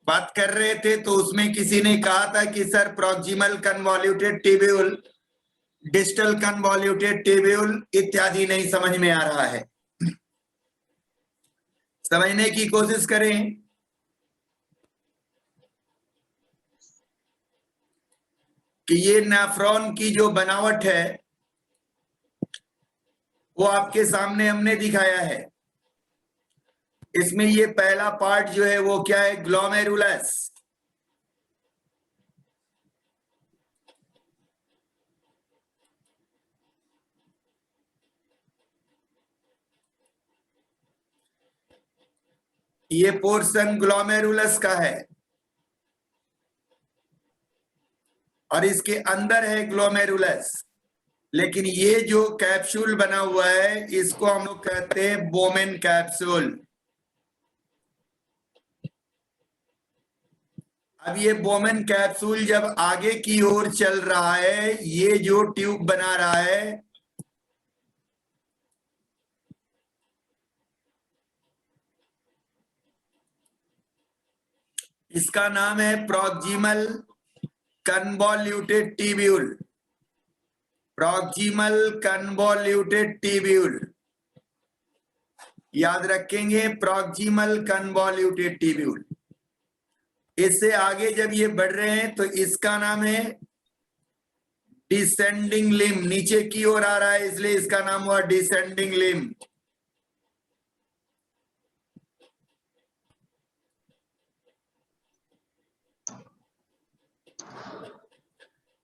बात कर रहे थे तो उसमें किसी ने कहा था कि sir proximal कन्वॉल्यूटेड tubule, distal कन्वॉल्यूटेड tubule इत्यादि नहीं समझ में आ रहा है। समझने की कोशिश करें कि ये नेफ्रॉन की जो बनावट है वो आपके सामने हमने दिखाया है। इसमें ये पहला पार्ट जो है वो क्या है, ग्लोमेरुलस। ये पोर्शन ग्लोमेरुलस का है और इसके अंदर है ग्लोमेरुलस। लेकिन ये जो कैप्सूल बना हुआ है इसको हम लोग कहते हैं बोमेन कैप्सूल। अब ये बोमेन कैप्सूल जब आगे की ओर चल रहा है, ये जो ट्यूब बना रहा है इसका नाम है प्रॉक्सिमल कन्वॉल्यूटेड ट्यूब्यूल। प्रॉक्सिमल कन्वॉल्यूटेड ट्यूब्यूल याद रखेंगे, प्रॉक्सिमल कन्वॉल्यूटेड ट्यूब्यूल। इससे आगे जब ये बढ़ रहे हैं तो इसका नाम है डिसेंडिंग लिम्ब। नीचे की ओर आ रहा है इसलिए इसका नाम हुआ डिसेंडिंग लिम्ब।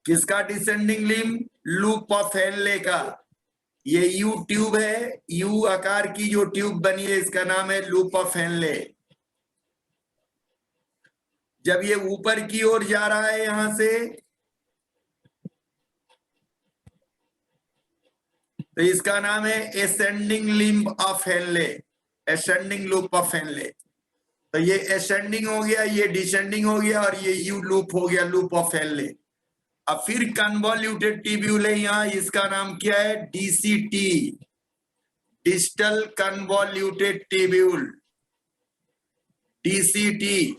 किसका descending limb? Loop of Henley का। ये यू ट्यूब है, यू आकार की जो ट्यूब बनी है इसका नाम है लूप ऑफ हेनले। जब ये ऊपर की ओर जा रहा है यहां से तो इसका नाम है ascending limb of Henle, ascending loop of Henley. तो ये एसेंडिंग हो गया, ये डिसेंडिंग हो गया और ये यू लूप हो गया, लूप ऑफ हेनले। अब फिर कन्वॉल्यूटेड ट्यूब्यूल है यहाँ, इसका नाम क्या है? DCT, distal कन्वॉल्यूटेड tubule, DCT.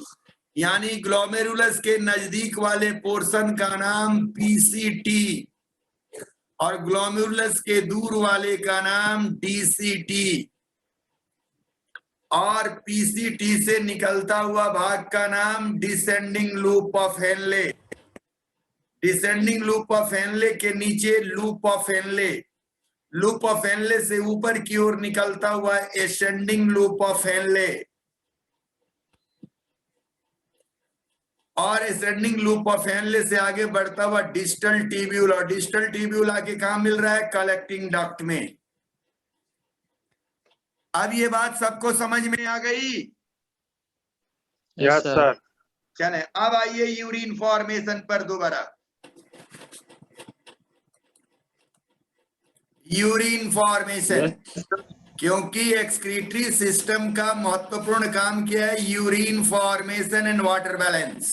यानी ग्लोमेरुलस के नजदीक वाले पोर्शन का नाम पीसीटी और ग्लोमेरुलस के दूर वाले का नाम डीसीटी। और पीसीटी से निकलता हुआ भाग का नाम descending loop of Henley. Descending loop of Henley के नीचे loop of Henley, loop of Henley से ऊपर की ओर निकलता हुआ एसेंडिंग लूप ऑफ हेनले और एसेंडिंग लूप ऑफ हेनले से आगे बढ़ता हुआ डिस्टल ट्यूब्यूल। और डिस्टल ट्यूब्यूल आगे कहां मिल रहा है? कलेक्टिंग डक्ट में। अब ये बात सबको समझ में आ गई? Yes sir. चले अब आइए यूरिन फॉर्मेशन पर दोबारा। यूरिन फॉर्मेशन, क्योंकि एक्सक्रीटरी सिस्टम का महत्वपूर्ण काम क्या है? Urine formation and water balance.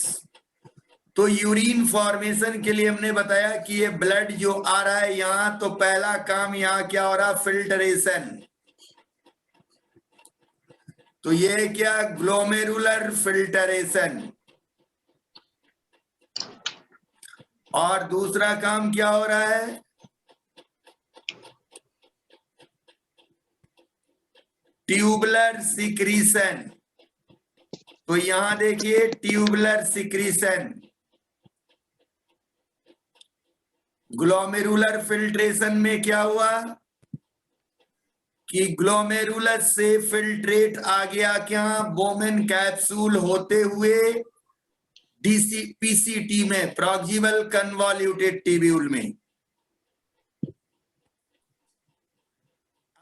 तो यूरिन फॉर्मेशन के लिए हमने बताया कि ये ब्लड जो आ रहा है यहाँ, तो पहला काम यहाँ क्या हो रहा? फिल्टरेशन। तो ये क्या? Glomerular filtration. और दूसरा काम क्या हो रहा है? Tubular secretion. तो यहां देखिए ट्यूबुलर सिक्रीशन। ग्लोमेरुलर फिल्ट्रेशन में क्या हुआ कि ग्लोमेरुलस से फिल्ट्रेट आ गया क्या? बोमेन कैप्सूल होते हुए पीसीटी में, प्रॉक्सिमल कन्वॉल्यूटेड ट्यूब्यूल में।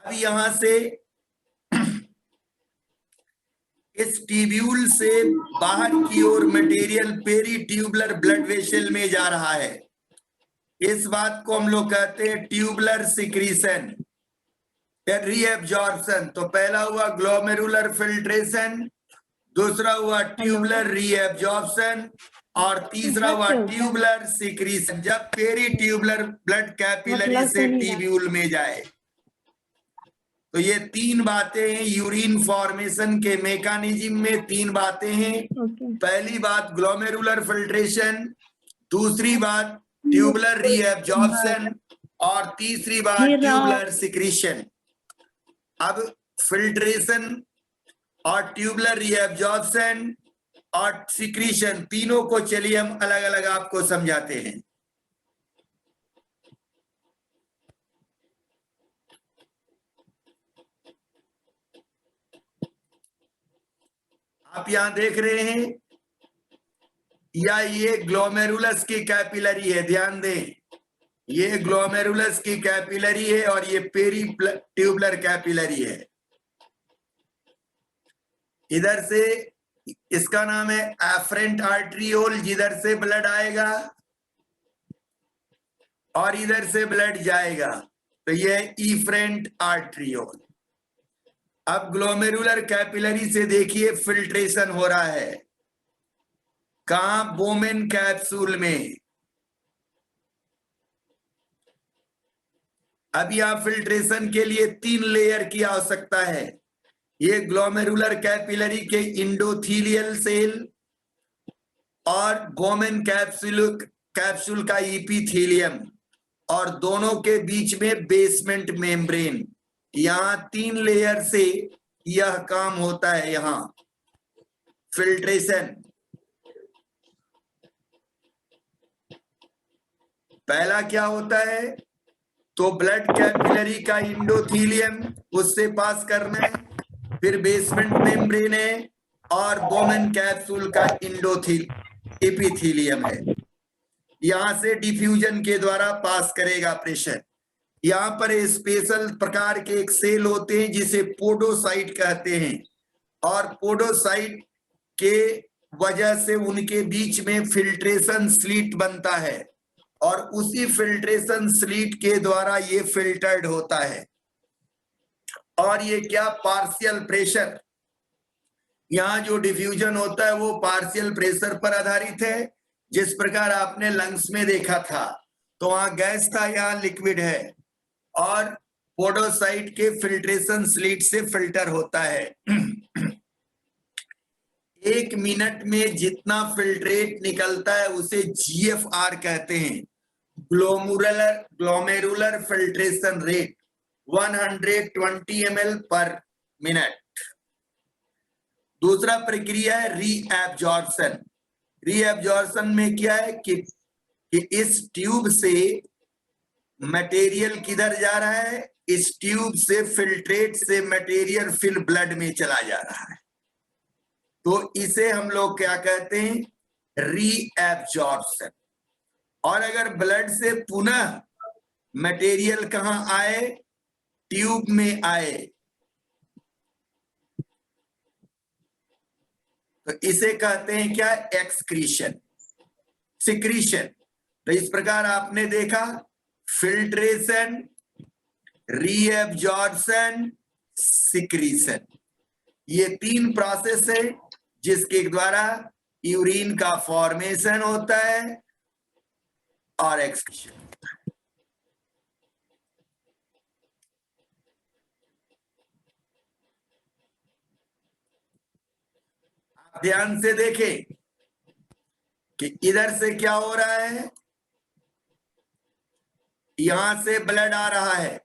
अब यहां से इस ट्यूब्यूल से बाहर की ओर material peritubular blood vessel में जा रहा है। इस बात को हम लोग कहते हैं ट्यूबुलर सिक्रीशन, रीएब्जॉर्प्शन। तो पहला हुआ ग्लोमेरुलर फिल्ट्रेशन, दूसरा हुआ ट्यूबुलर रीएब्जॉर्प्शन और तीसरा हुआ ट्यूबुलर सिक्रीशन, जब पेरी ट्यूबुलर ब्लड कैपिलरी से ट्यूब्यूल में जाए। तो ये तीन बातें हैं यूरिन फॉर्मेशन के मैकेनिज्म में, तीन बातें हैं। पहली बात ग्लोमेरुलर फिल्ट्रेशन, दूसरी बात ट्यूबुलर रीएब्जॉर्प्शन, और तीसरी बात ट्यूबुलर सिक्रीशन। अब फिल्ट्रेशन और ट्यूबुलर रीएब्जॉर्प्शन और सिक्रीशन तीनों को चलिए हम अलग अलग आपको समझाते हैं। आप यहां देख रहे हैं या ये ग्लोमेरुलस की कैपिलरी है, ध्यान दें, ये ग्लोमेरुलस की कैपिलरी है और ये पेरी ट्यूबुलर कैपिलरी है। इधर से इसका नाम है एफरेंट आर्टरियोल, जिधर से ब्लड आएगा और इधर से ब्लड जाएगा, तो ये इफरेंट आर्टरियोल। अब ग्लोमेरुलर कैपिलरी से देखिए फिल्ट्रेशन हो रहा है, कहां? बोमेन कैप्सूल में। अब यहां फिल्ट्रेशन के लिए 3 लेयर की आवश्यकता है। ये ग्लोमेरुलर कैपिलरी के इंडोथीलियल सेल और बोमेन कैप्सूल का इपिथीलियम, और दोनों के बीच में बेसमेंट मेम्ब्रेन। यहां 3 लेयर से यह काम होता है। यहां फिल्ट्रेशन, पहला क्या होता है? तो ब्लड कैपिलरी का इंडोथीलियम, उससे पास करना है, फिर बेसमेंट मेम्ब्रेन है, और बोमेन कैप्सूल का एपिथीलियम है। यहां से डिफ्यूजन के द्वारा पास करेगा प्रेशर। यहाँ पर स्पेशल प्रकार के एक सेल होते हैं जिसे पोडोसाइट कहते हैं, और पोडोसाइट के वजह से उनके बीच में फिल्ट्रेशन स्लीट बनता है, और उसी फिल्ट्रेशन स्लीट के द्वारा ये फिल्टर्ड होता है। और ये क्या? पार्शियल प्रेशर, यहाँ जो डिफ्यूजन होता है वो पार्शियल प्रेशर पर आधारित है। जिस प्रकार आपने लंग्स में देखा था, तो वहां गैस था, यहाँ लिक्विड है, और पोडोसाइट के फिल्ट्रेशन स्लीट से फिल्टर होता है। 1 मिनट में जितना फिल्ट्रेट निकलता है उसे GFR कहते हैं, ग्लोमेरुलर फिल्ट्रेशन रेट, 120 ml पर मिनट। दूसरा प्रक्रिया है रीएब्जॉर्प्शन। रीएब्जॉर्प्शन में क्या है कि इस ट्यूब से मटेरियल किधर जा रहा है? इस ट्यूब से फिल्ट्रेट से मटेरियल फिर ब्लड में चला जा रहा है, तो इसे हम लोग क्या कहते हैं? रीएब्जॉर्प्शन। और अगर ब्लड से पुनः मटेरियल कहां आए? ट्यूब में आए, तो इसे कहते हैं क्या? Excretion, secretion. तो इस प्रकार आपने देखा फिल्ट्रेशन, रीएब्जॉर्प्शन, सिक्रीशन, ये 3 प्रोसेस है जिसके द्वारा यूरिन का फॉर्मेशन होता है और एक्सक्रीशन। आप ध्यान से देखें कि इधर से क्या हो रहा है? यहां से ब्लड आ रहा है,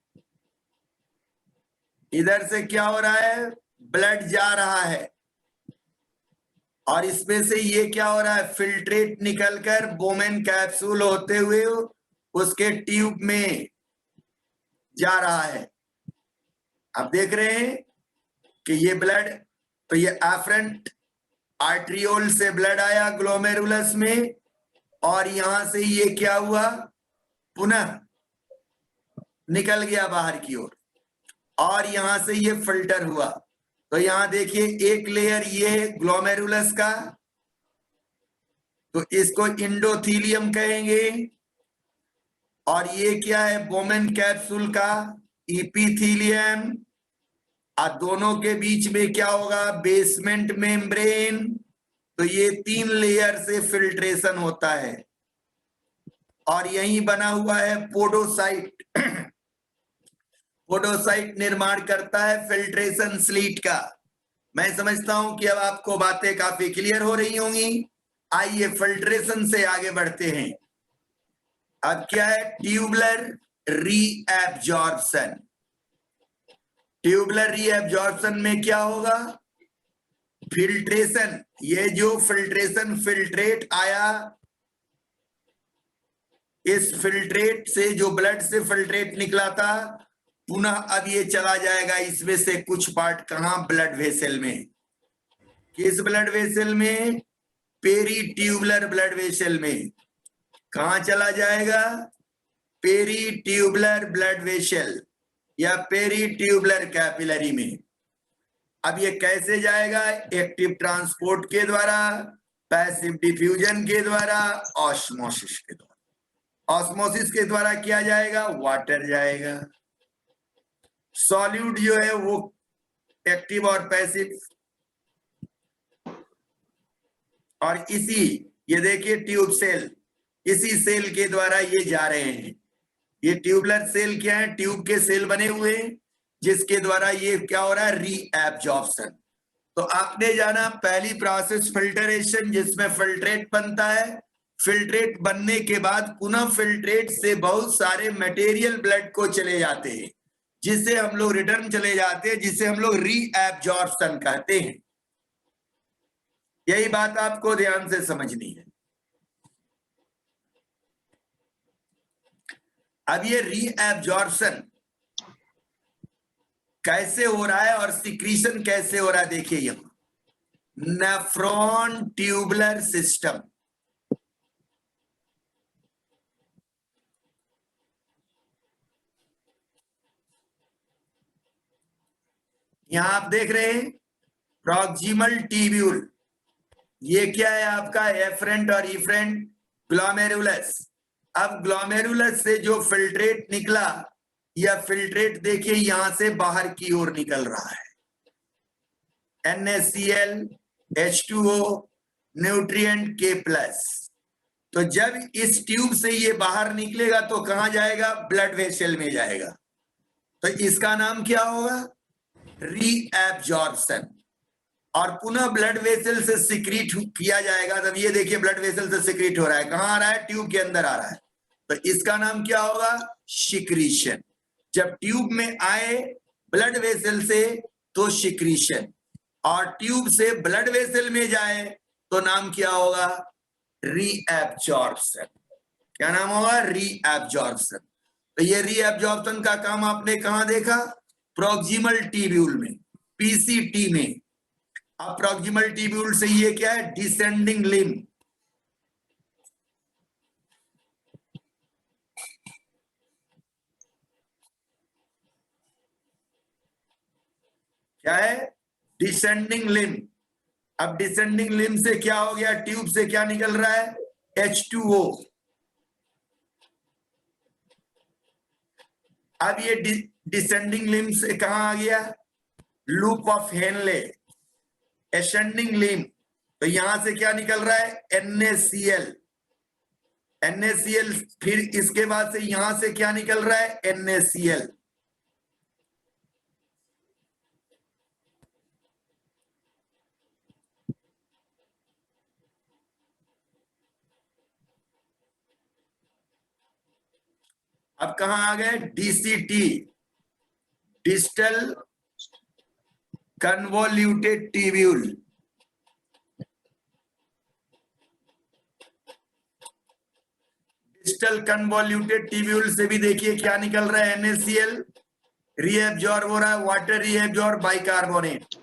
इधर से क्या हो रहा है? ब्लड जा रहा है, और इसमें से ये क्या हो रहा है? फिल्ट्रेट निकलकर बोमेन कैप्सूल होते हुए उसके ट्यूब में जा रहा है। आप देख रहे हैं कि ये ब्लड, तो ये एफरेंट आर्टरियोल से ब्लड आया ग्लोमेरुलस में, और यहां से ये क्या हुआ? पुनः निकल गया बाहर की ओर, और यहां से ये फिल्टर हुआ। तो यहां देखिए एक लेयर ये है ग्लोमेरुलस का, तो इसको इंडोथीलियम कहेंगे, और ये क्या है? बोमेन कैप्सूल का इपिथीलियम, और दोनों के बीच में क्या होगा? Basement membrane. तो ये 3 लेयर से फिल्ट्रेशन होता है, और यही बना हुआ है पोडोसाइट। पोडोसाइट निर्माण करता है फिल्ट्रेशन स्लीट का। मैं समझता हूं कि अब आपको बातें काफी क्लियर हो रही होंगी। आइए फिल्ट्रेशन से आगे बढ़ते हैं। अब क्या है? Tubular reabsorption. ट्यूबुलर रीएब्जॉर्प्शन में क्या होगा? फिल्ट्रेशन, ये जो फिल्ट्रेशन फिल्ट्रेट आया, इस फिल्ट्रेट से जो ब्लड से फिल्ट्रेट निकला था, पुनः अब ये चला जाएगा इसमें से कुछ पार्ट कहां? ब्लड वेसल में। किस ब्लड वेसल में? पेरीट्यूबुलर ब्लड वेसल में। कहां चला जाएगा? पेरीट्यूबुलर ब्लड वेसल या पेरीट्यूबुलर कैपिलरी में। अब ये कैसे जाएगा? एक्टिव ट्रांसपोर्ट के द्वारा, पैसिव डिफ्यूजन के द्वारा, ऑस्मोसिस के द्वारा। ऑस्मोसिस के द्वारा क्या जाएगा? वाटर जाएगा। सॉल्यूट जो है वो एक्टिव और पैसिव, और इसी ये देखिए ट्यूब सेल, इसी सेल के द्वारा ये जा रहे हैं। ये ट्यूबुलर सेल क्या है? ट्यूब के सेल बने हुए हैं जिसके द्वारा ये क्या हो रहा है? रीएब्जॉर्प्शन। तो आपने जाना पहली प्रोसेस फिल्टरेशन, जिसमें फिल्ट्रेट बनता है। फिल्ट्रेट बनने के बाद पुनः फिल्ट्रेट से बहुत सारे मटेरियल ब्लड को चले जाते हैं, जिसे हम लोग रिटर्न चले जाते हैं, जिसे हम लोग रीएब्जॉर्प्शन कहते हैं। यही बात आपको ध्यान से समझनी है। अब ये रीएब्जॉर्प्शन कैसे हो रहा है और सिक्रीशन कैसे हो रहा है, देखिए यहां नेफ्रॉन ट्यूबुलर सिस्टम। यहां आप देख रहे हैं प्रॉक्सिमल ट्यूब्यूल। ये क्या है आपका? एफरेंट और इफरेंट ग्लोमेरुलस। अब ग्लोमेरुलस से जो फिल्ट्रेट निकला, यह फिल्ट्रेट देखिए यहां से बाहर की ओर निकल रहा है। NaCl, H2O, nutrient K+। तो जब इस ट्यूब से ये बाहर निकलेगा तो कहां जाएगा? ब्लड वेसल में जाएगा। तो इसका नाम क्या होगा? रीएब्जॉर्प्शन। और पुनः ब्लड वेसल से सिक्रीट किया जाएगा। तब ये देखिए ब्लड वेसल से सिक्रीट हो रहा है। कहां आ रहा है? ट्यूब के अंदर आ रहा है। तो इसका नाम क्या होगा? सिक्रीशन। जब ट्यूब में आए ब्लड वेसल से तो सिक्रीशन, और ट्यूब से ब्लड वेसल में जाए तो नाम क्या होगा? रीएब्जॉर्प्शन। क्या नाम होगा? रीएब्जॉर्प्शन। तो ये रीएब्जॉर्प्शन का काम आपने कहां देखा? प्रॉक्सिमल ट्यूब्यूल में, PCT में। अब प्रॉक्सिमल ट्यूब्यूल से ये क्या है? Descending limb. क्या है? Descending limb. अब डिसेंडिंग लिम्ब से क्या हो गया? ट्यूब से क्या निकल रहा है? H2O। अब ये डिसेंडिंग लिम्ब से कहां आ गया? Loop of Henley. Ascending limb, तो यहां से क्या निकल रहा है? NaCl। NaCl, फिर इसके बाद से यहां से क्या निकल रहा है? NaCl। अब कहां आ गए? DCT, distal convoluted tubule. Distal convoluted tubule से भी देखिए क्या निकल रहा है? NaCl रीएब्जॉर्ब हो रहा है, वाटर रीएब्जॉर्ब बाइकार्बोनेट,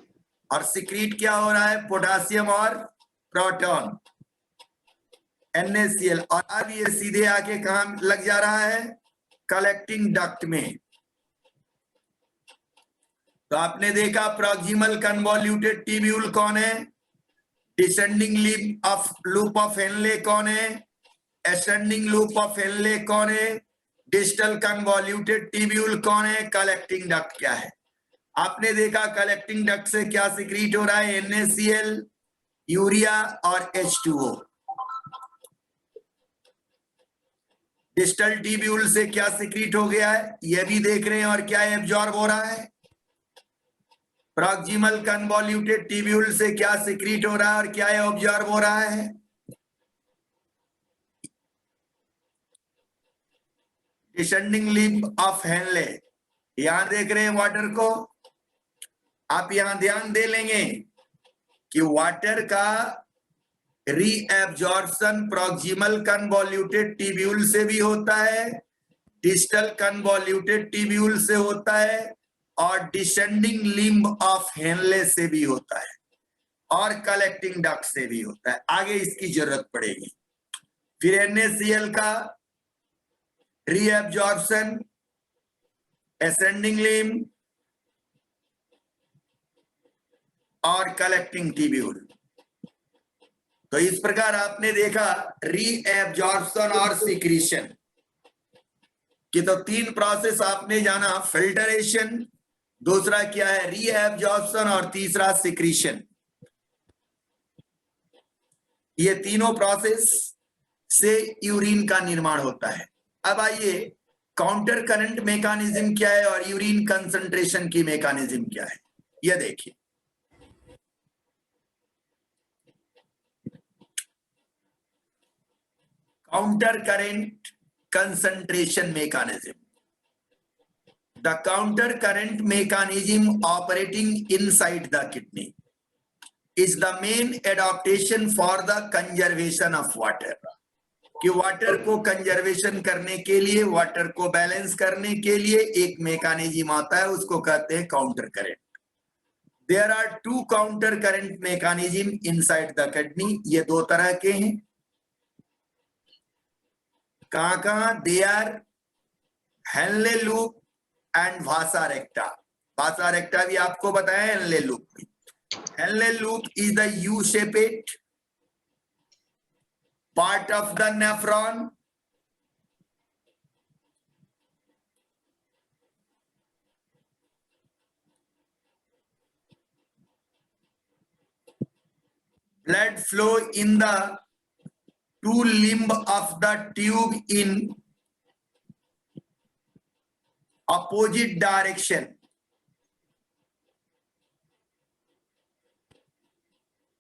और सिक्रीट क्या हो रहा है? पोटासियम और प्रोटॉन, NaCl। और अब ये सीधे आके कहां लग जा रहा है? कलेक्टिंग डक्ट में। तो आपने देखा प्रॉक्सिमल कन्वोल्यूटेड ट्यूब्यूल कौन है? डिसेंडिंग लूप ऑफ हेनले कौन है? एसेंडिंग लूप ऑफ हेनले कौन है? डिस्टल कन्वोल्यूटेड ट्यूब्यूल कौन है? कलेक्टिंग डक्ट क्या है? आपने देखा कलेक्टिंग डक्ट से क्या सिक्रीट हो रहा है? NaCl, यूरिया और H2O। डिस्टल ट्यूब्यूल से क्या सिक्रीट हो गया है ये भी देख रहे हैं, और क्या एब्जॉर्ब हो रहा है। प्रॉक्सिमल कन्वॉल्यूटेड ट्यूब्यूल से क्या सिक्रीट हो रहा है और क्या ऑब्जर्व हो रहा है। डिसेंडिंग लिम्ब ऑफ हेनले, यहां देख रहे हैं वाटर को। आप यहां ध्यान दे लेंगे कि वाटर का रीएब्जॉर्प्शन प्रॉक्सिमल कन्वॉल्यूटेड ट्यूब्यूल से भी होता है, डिस्टल कन्वॉल्यूटेड ट्यूब्यूल से होता है, और डिसेंडिंग लिम्ब ऑफ हेनले से भी होता है, और कलेक्टिंग डक्ट से भी होता है। आगे इसकी जरूरत पड़ेगी। फिर NaCl का रीएब्जॉर्प्शन, असेंडिंग लिम्ब और कलेक्टिंग ट्यूब्यूल। तो इस प्रकार आपने देखा रीएब्जॉर्प्शन और सिक्रीशन कि तो 3 प्रोसेस आपने जाना, फिल्टरेशन, दूसरा क्या है रीएब्जॉर्प्शन, और तीसरा सिक्रीशन। ये तीनों प्रोसेस से यूरिन का निर्माण होता है। अब आइए काउंटर करंट मैकेनिज्म क्या है और यूरिन कंसंट्रेशन की मैकेनिज्म क्या है, यह देखिए। Counter current concentration mechanism. The counter current mechanism operating inside the kidney is the main adaptation for the conservation of water. कि वाटर को कंजर्वेशन करने के लिए, वाटर को बैलेंस करने के लिए एक मैकेनिज्म आता है, उसको कहते हैं counter current. There are 2 counter current mechanism inside the kidney. ये 2 तरह के हैं। कहां? They are Henle loop and vasa recta. Vasa recta भी आपको बताया हेनले लूप में। Henle loop is the U shaped part of the nephron, blood flow in the 2 limb of the tube in opposite direction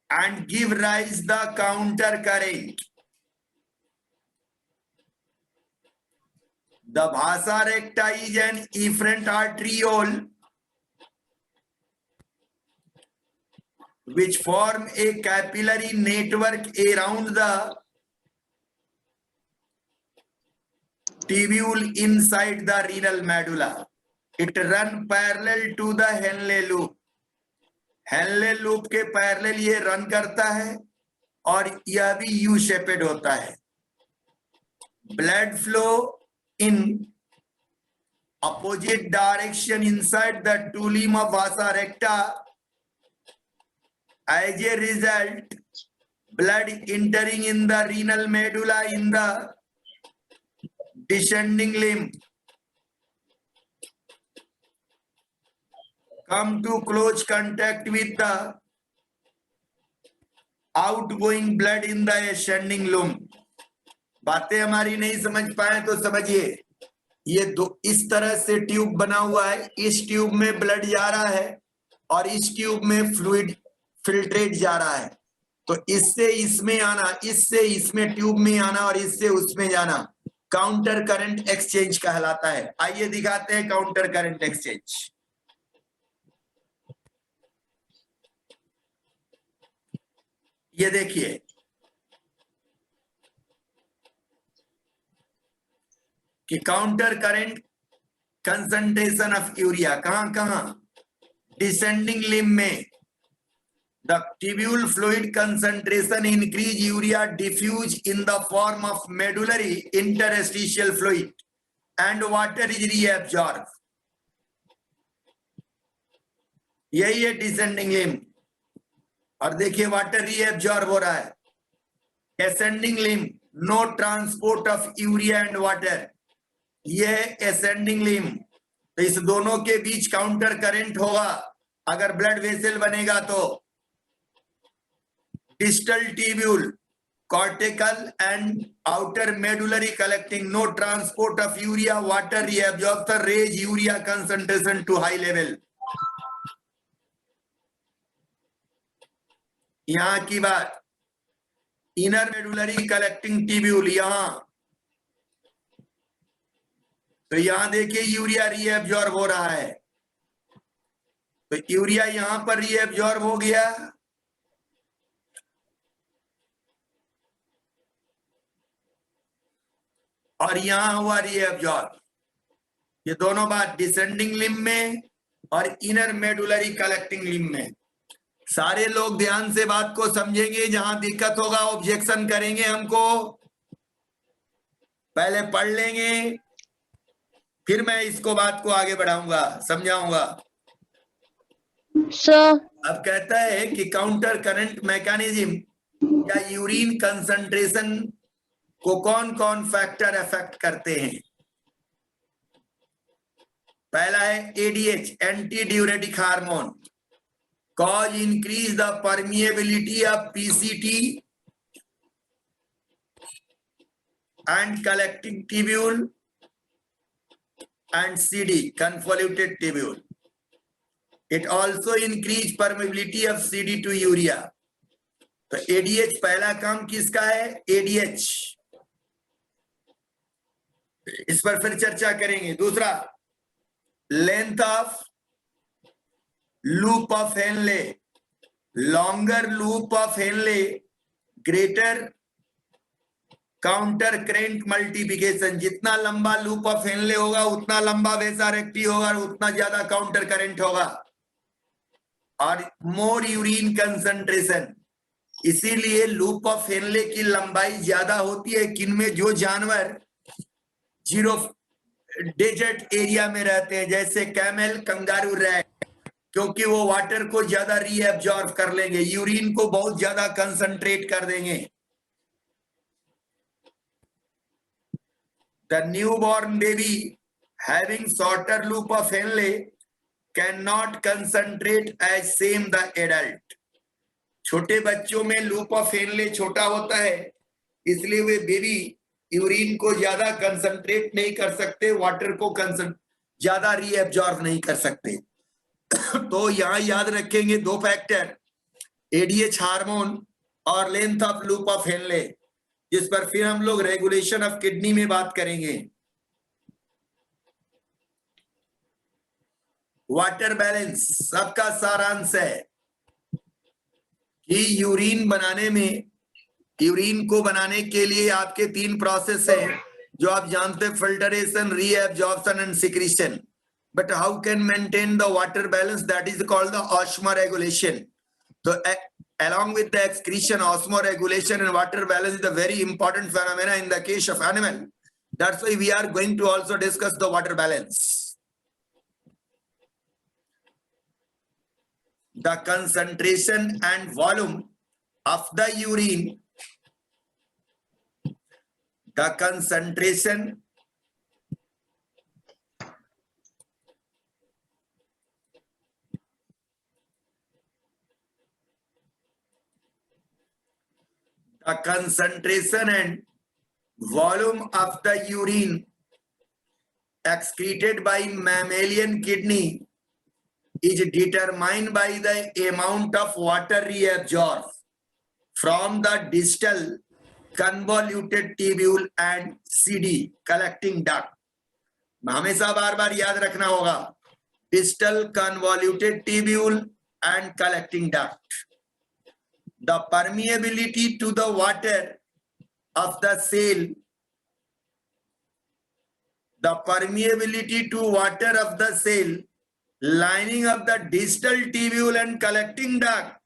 and give rise the counter current. The vasa recta is an efferent arteriole which form a capillary network around the tubule inside the renal medulla. It run parallel to the Henle loop. Henle loop के parallel ये run करता है और यह भी you shaped होता है। Blood flow in opposite direction inside the 2 limb of vasa recta. As a result, blood entering in the renal medulla in the descending limb come to close contact with the outgoing blood in the ascending limb. बातें हमारी नहीं समझ पाए तो समझिए, ये इस तरह से ट्यूब बना हुआ है। इस ट्यूब में ब्लड जा रहा है और इस ट्यूब में फ्लूइड फिल्ट्रेट जा रहा है। तो इससे इसमें आना, इससे इसमें ट्यूब में आना और इससे उसमें जाना काउंटर करंट एक्सचेंज कहलाता है। आइए दिखाते हैं काउंटर करंट एक्सचेंज। ये देखिए, कि counter current concentration of urea कहां? डिसेंडिंग लिम्ब में the tubule fluid concentration increase, urea diffuse in the form of medullary interstitial fluid and water is reabsorb. यही है डिसेंडिंग लिम्ब। और देखिए वाटर रीअब्सॉर्ब हो रहा है। Ascending limb, no transport of urea and water. ये ascending limb, तो इस दोनों के बीच काउंटर करंट होगा। अगर ब्लड वेसल बनेगा तो distal tubule cortical and outer medullary collecting, no transport of urea, water reabsorption, raise urea concentration to high level. यहां की बात, इनर मेडुलरी कलेक्टिंग ट्यूब्यूल यहां, तो यहां देखिए यूरिया रीएब्जॉर्ब हो रहा है, तो यूरिया यहां पर रीएब्जॉर्ब हो गया और यहां हुआ रीएब्जॉर्ब। ये दोनों बात डिसेंडिंग लिम्ब में और इनर मेडुलरी कलेक्टिंग लिम्ब में। सारे लोग ध्यान से बात को समझेंगे, जहां दिक्कत होगा ऑब्जेक्शन करेंगे, हमको पहले पढ़ लेंगे, फिर मैं इसको बात को आगे बढ़ाऊंगा, समझाऊंगा। अब कहता है कि काउंटर करंट मैकेनिज्म या यूरिन कंसंट्रेशन को कौन कौन फैक्टर अफेक्ट करते हैं। पहला है ADH, anti diuretic hormone, cause increase the permeability of PCT and collecting tubule and CD, convoluted tubule. It also increase permeability of CD to urea. तो ADH पहला काम किसका है, ADH, इस पर फिर चर्चा करेंगे। दूसरा, length of loop of Henle, longer loop of Henle, greater counter current multiplication, जितना लंबा लूप ऑफ हेनले होगा उतना लंबा वेसा रेक्टी होगा और उतना ज्यादा काउंटर करंट होगा। और मोर यूरिन कंसंट्रेशन, इसीलिए लूप ऑफ हेनले की लंबाई ज्यादा होती है किनमें, जो जानवर जीरो डेजर्ट एरिया में रहते हैं, जैसे कैमल, कंगारू, रैट, क्योंकि वो वाटर को ज्यादा रीएब्जॉर्ब कर लेंगे, यूरिन को बहुत ज्यादा कंसंट्रेट कर देंगे। The newborn baby having shorter loop of Henle can not concentrate as same the adult. छोटे बच्चों में लूप ऑफ हेनले छोटा होता है, इसलिए वे बेबी यूरिन को ज्यादा कंसंट्रेट नहीं कर सकते, वाटर को ज्यादा रीएब्जॉर्ब नहीं कर सकते। तो यहां याद रखेंगे दो फैक्टर, एडीएच हार्मोन और length of loop of Henley, जिस पर फिर हम लोग रेगुलेशन ऑफ किडनी में बात करेंगे। वाटर बैलेंस सबका सारांश है कि यूरिन बनाने में, यूरिन को बनाने के लिए आपके 3 प्रोसेस है जो आप जानते हैं, filtration, reabsorption and secretion. But how can maintain the water balance? That is called the osmoregulation. So along with the excretion, osmoregulation and water balance is a very important phenomena in the case of animal. That's why we are going to also discuss the water balance. The concentration and volume of the urine, the concentration and volume of the urine excreted by mammalian kidney is determined by the amount of water reabsorbed from the distal convoluted tubule and CD, collecting duct. हमेशा बार बार याद रखना होगा, distal convoluted tubule and collecting duct. The permeability to the water of the cell, the permeability to water of the cell lining of the distal tubule and collecting duct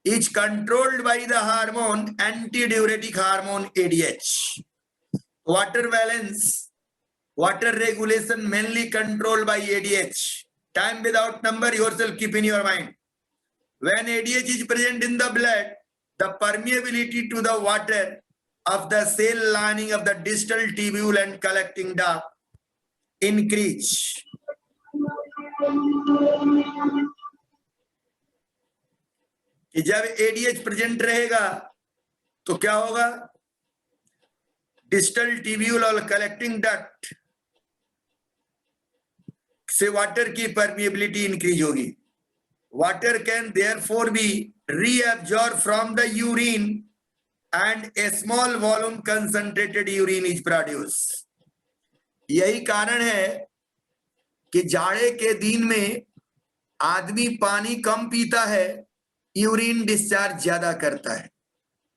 is controlled by the hormone, antidiuretic hormone ADH. Water balance, water regulation mainly controlled by ADH. Time without number, yourself keep in your mind. When ADH is present in the blood, the permeability to the water of the cell lining of the distal tubule and collecting duct increase. कि जब ADH present रहेगा तो क्या होगा, distal tubule और collecting duct से water की permeability increase होगी. Water can therefore be reabsorb from the urine and a small volume concentrated urine is produced. यही कारण है कि जाड़े के दिन में आदमी पानी कम पीता है, यूरिन डिस्चार्ज ज्यादा करता है,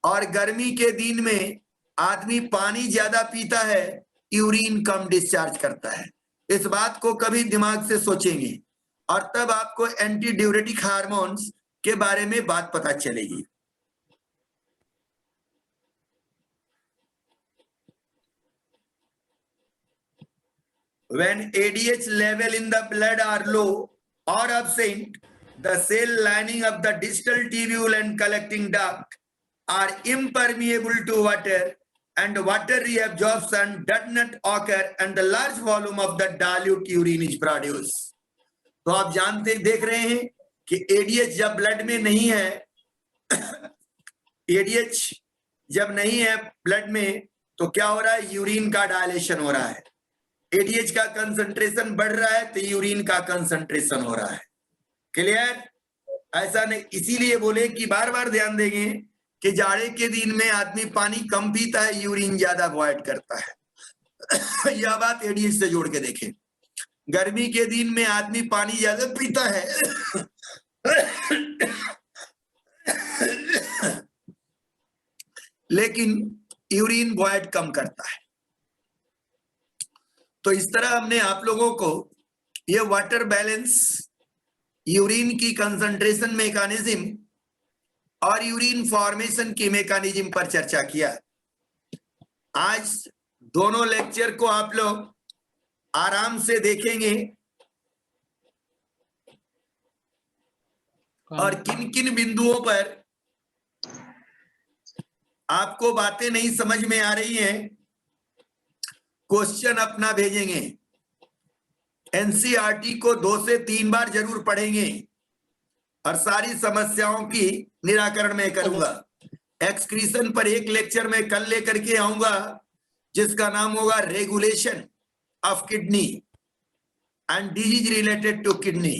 और गर्मी के दिन में आदमी पानी ज्यादा पीता है, यूरिन कम डिस्चार्ज करता है. इस बात को कभी दिमाग से सोचेंगे और तब आपको एंटी ड्यूरेटिक हार्मोन्स के बारे में बात पता चलेगी. When ADH level in the blood are low or absent, the cell lining of the distal tubule and collecting duct are impermeable to water, and water reabsorption does not occur, and the large volume of the dilute urine is produced. तो आप जानते देख रहे हैं कि ADH जब blood में नहीं है, ADH जब नहीं है ब्लड में, तो क्या हो रहा है? यूरिन का डायलेशन हो रहा है. एडीएच का कंसंट्रेशन बढ़ रहा है तो यूरिन का कंसंट्रेशन हो रहा है. क्लियर? ऐसा नहीं, इसीलिए बोले कि बार बार ध्यान देंगे कि जाड़े के दिन में आदमी पानी कम पीता है, यूरिन ज्यादा अवॉइड करता है. यह बात एडीएच से जोड़ के देखें. गर्मी के दिन में आदमी पानी ज्यादा पीता है, लेकिन यूरिन अवॉइड कम करता है. तो इस तरह हमने आप लोगों को ये वाटर बैलेंस, यूरिन की कंसंट्रेशन मैकेनिज्म और यूरिन फॉर्मेशन की मैकेनिज्म पर चर्चा किया. आज दोनों लेक्चर को आप लोग आराम से देखेंगे और किन किन बिंदुओं पर आपको बातें नहीं समझ में आ रही हैं, क्वेश्चन अपना भेजेंगे. एनसीईआरटी को 2 से 3 बार जरूर पढ़ेंगे और सारी समस्याओं की निराकरण में करूंगा. एक्सक्रीशन पर एक लेक्चर में कल लेकर के आऊंगा जिसका नाम होगा regulation of kidney and disease related to kidney.